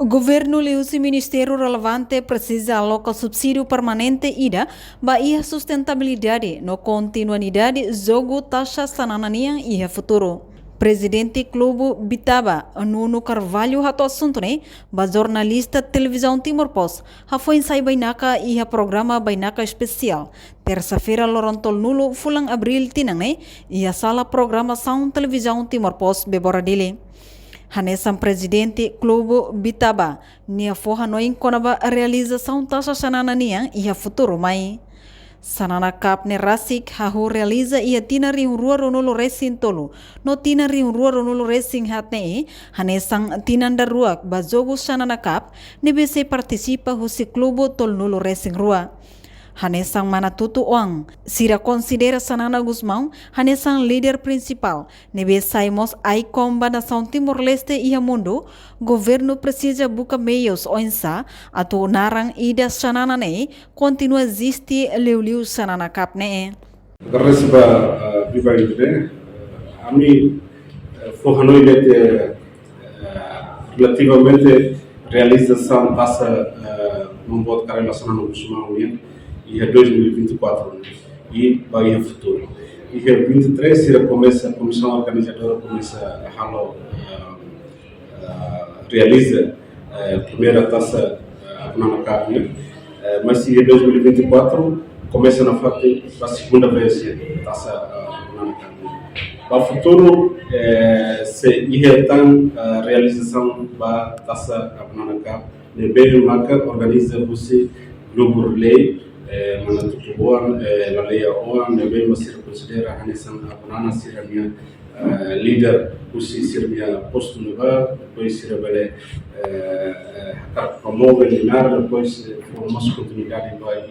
Governo e o Ministério relevante precisa alocar subsídio permanente IDA para sustentabilidade no continuidade jogo taxa sanananian e futuro. Presidente Clube Bitaba, Nuno Carvalho, hato assunto né, ba jornalista televisão Timor-Post, foi ensai bainaka e programa bainaka especial. Terça-feira, Lorontol Nulo, fulang abril tinang né, e a sala programação televisão Timor-Post bebora dele. Hanesan presidente Clube Bitaba, nia forra noin konaba realização taxa sanana nia e a futuro mai. Sanana kap ne rasik hahu realiza ia tina ri rua ronolo racing tolo. No tina ri rua ronolo racing hat ne hanesang tinanda ruak ba jogo sanana kap ne bese participa husi klubo tol nulo racing rua. Hanesang manatutu oang, sira considera Sanana Guzmão, hanesang líder principal, nebe saimos ai comba nação Timor-Leste e a mundo, governo precisa buscar meios onsa, atu narang ida Sanana ne, continua existe leu Sanana Cap ne. Receba viva idre, ami forranoi de relativamente realização passa num voto que relaciona no Guzmão e é 2024 e vai a futuro. E é 23 se começa a comissão organizadora começa a halo realiza a primeira taça na carne, mas se é 2024 começa na fato a segunda vez taça na carne. Para o futuro se é tão a realização da taça na carne, bem marca organiza você grupo relay mana tutuan lalea oan nebe masir considera hanesan abunana sirania líder usi sirmia posto nova depois sirabele hakar promove linar depois formos continuidade vai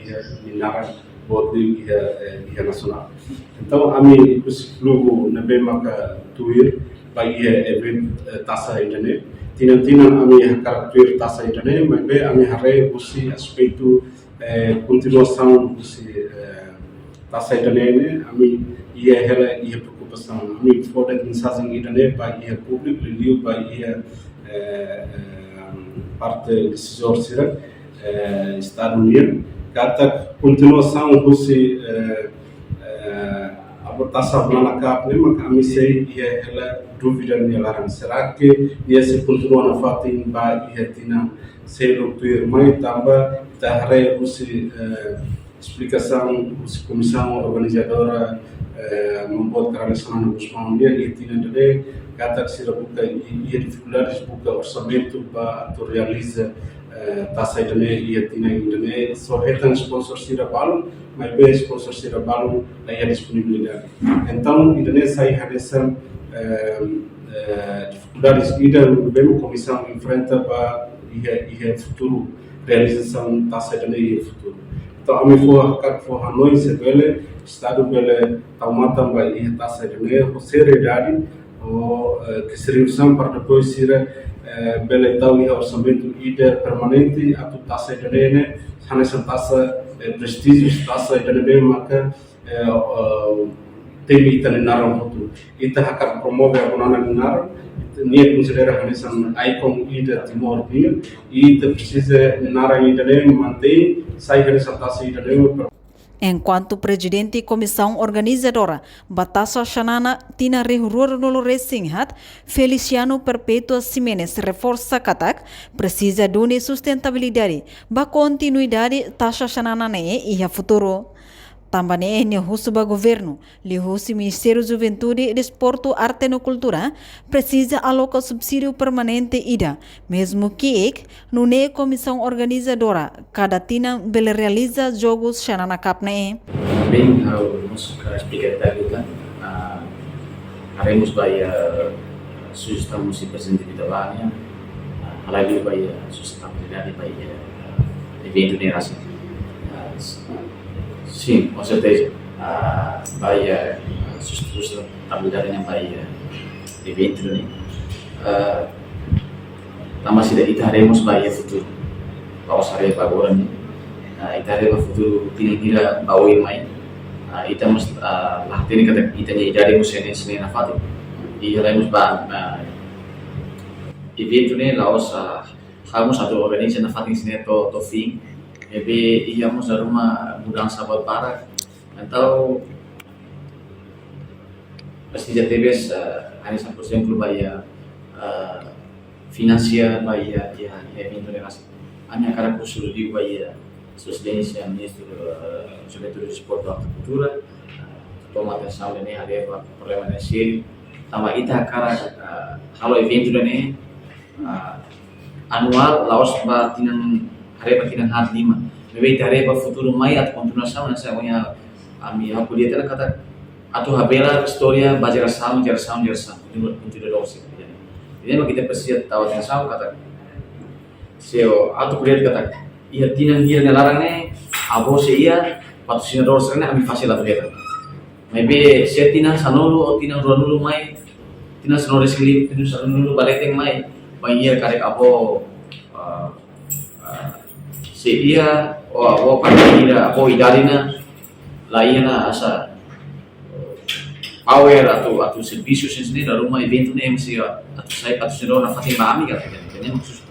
linar bodi ia nacional. Então ami usi clube nebe maka tuir vai event taça internet tina ami hakar tuir taça internet mas ami hare usi aspecto continuação se tá saindo nele a mim ia ela ia preocupação a mim fora de mensagem internet para ia público review para ia parte decisor será Estado Unido kata continuação você a votação na capa nem mas a mim sei ia ela dúvida nela será que ia se continuar na fato em ba ia tina ser o mais também tahre usi explicação usi comissão organizadora membuat kerjasama no Guzmão e tinha de kata sira buka e dificuldades buka orçamento para to realiza taça e tinha de só retan sponsor sira balon mas bem sponsor sira balon aí a disponibilidade então Indonésia aí hadesan dificuldades ida bem comissão enfrenta para e futuro realização taça e futuro. Então a mim for Hanoi se bele estado bele taumata vai e taça e seriedade ou que seriusan para depois ser bele tau e orçamento ida permanente a tu taça e ne hanesan taça prestígio taça e marca tem ita naram futuro. Ita hakar promove a bonana naram nia considera hanesan icon ida Timor dia e precisa nara ida mantém sai hanesan taça ida Enquanto presidente e comissão organizadora Batassa Xanana Tina Rehurur no Racing Hat, Feliciano Perpetua Ximenes reforça Katak, precisa de sustentabilidade, ba continuidade taxa Xanana e a futuro. Também é o governo, o Ministério da Juventude, Desporto, Arte e Cultura precisa alocar subsídio permanente IDA, mesmo que não é comissão organizadora, cada tina bele realiza jogos Xanana Cup ne. Bem, vamos explicar kita, haremos bayar sugestão musi presente di dalamnya, halagi bayar sustentabilidade bayar evento nerasi. Sim, com certeza. Vai sustentabilidade yang vai evento ni. Tambah sida itaremos vai futuro. Vamos hari agora ni. Itaremos futuro tira baui mai. Itamos lah tini kata itanya itaremos sene na fatu. Itaremos ba evento ni laos kamu satu organisasi na fatin sini to fim ebe íamos a uma mudança para então pasti já teve essa por exemplo bahia financiar bahia evento negasi hanya cara kusul di bahia Presidência, Ministro Juventude, Esporte e Cultura, toma atenção ini ada problema nesse, tambah ita cara kalau evento ini anual laos batinan hari batinan hat 5, lebih hari futuro mai atau continuação nessa punya ami aku dia tena kata atau habela historia geração untuk dosi, jadi kita pasti tahu atenção kata seo atau kuliah kata ia tinang dia nelarang ne abo se ia patrocinador serna ami fácil la vida maybe se tinang sanolo o tinang ronulu mai tinang sanolo resili tinang sanolo baleteng mai banyer karek abo se ia o abo partida abo idarina laina asa power atau serviços sendiri da rumah evento ne MC atau saya patrocinador na Fatima ami kata ini maksud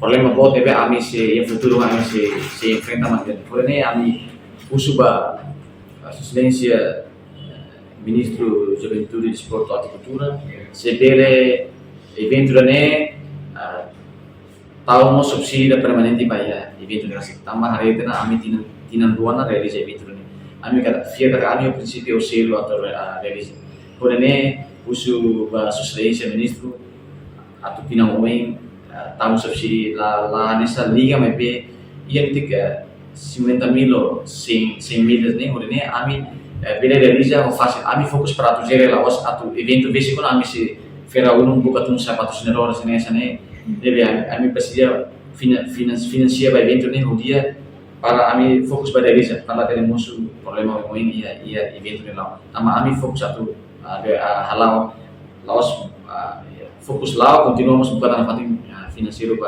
problema bot deve ami se em futuro ami se enfrenta manter porém ami usuba assistência ministro Juventude, Esporte e Cultura se dele evento ne tahu mau subsidi permanente bahia evento nasi tambah hari itu na ami tinan dua na realize evento ne ami kata via kata ami o princípio o selo atau realize porém usu ba assistência ministro atau tinan homem tamu subsidi la nessa liga maybe yang tiga 50.000 100 milhas ne horene ami bela realiza o fácil ami fokus para tu gere laos atau evento basic kon ami se fera unum buka tun sa patrocinador nessa ne deve ami precisa financiar ba evento ne dia para ami fokus pada realiza para teremos problema com ia evento ne lá ama ami fokus atau halau laos fokus lá continuamos buka tanah fatin financeiro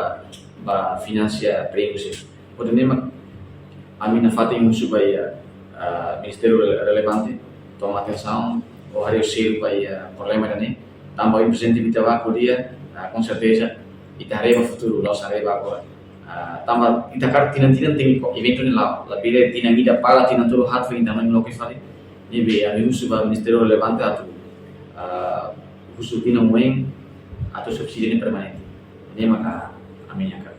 para financiar prêmios. Por exemplo, a minha fatinha supaya Ministério relevante toma atenção o hari selo para problema ini. Tambah presente kita aku dia com certeza kita hareba futuro nós hareba agora. Tambah kita kar tinan tinggi evento ni lá, la bile tinan ida pala tinan tuh hat foi tamanho lo que fale. Nebe a minha suba Ministério relevante atau khusus tinan moeng atau subsidi permanente. Ini maka aminnya kan.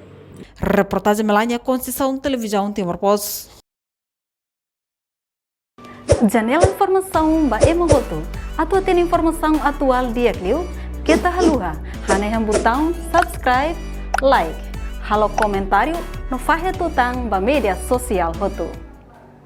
Reportagem Melania Conceição Televisão Timor-Pos. Janela informação ba emohoto atau tem informação atual dia kliu kita haluha hane yang botão subscribe like halo comentário no fahe tutang ba media sosial hotu.